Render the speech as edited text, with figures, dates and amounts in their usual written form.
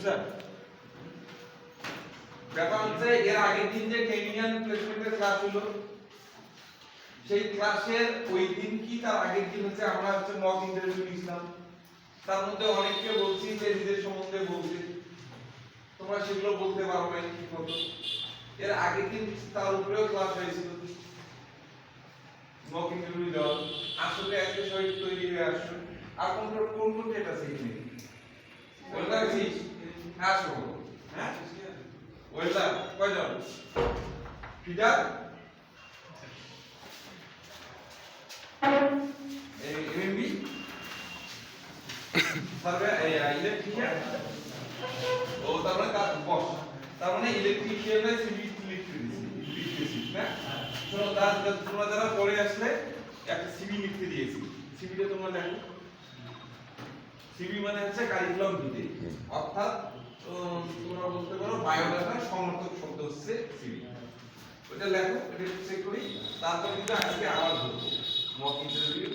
Sir ব্যাপার হচ্ছে এর আগের দিন যে টেকনিক্যাল প্লেসমেন্টের ক্লাস হলো সেই ক্লাসের ওই দিন কি তার আগের দিন হচ্ছে আমরা হচ্ছে মক ইন্টারভিউ নিয়েছিলাম। তার মধ্যে অনেককে বলছি যে নিজের সম্বন্ধে বলতে, তোমরা সেগুলো বলতে পারো না ঠিক মতো। এর আগের দিন তার উপরেও ক্লাস হয়েছিল মক ইন্টারভিউ দেওয়া। আসলে আজকে সবাই তৈরি হয়ে আসছো। আর কোন কোন ডেট আছে এখানে? ওয়েলকাম আছিস? হ্যাঁ আসো। হ্যাঁ ওয়েলকাম কয়জন? Peter MMB survey electrician. ও তার মানে তার বস, তার মানে ইলেকট্রিশিয়ানের সিভি লিখতেছি না। শোনো তোমরা যারা পড়ে আসলে একটা সিভি লিখতে দিয়েছি, সিভিটা তোমরা দেখো। সিভি মানে হচ্ছে কারিকুলাম ভিত্তিক, অর্থাৎ তোমরা বলতে পারো বায়োডাটার সমর্থক শব্দ হচ্ছে সিভি। ওটা লেখো, এটা চেক করি, তারপর কিন্তু আজকে আবার ধরবো মক ইন্টারভিউ।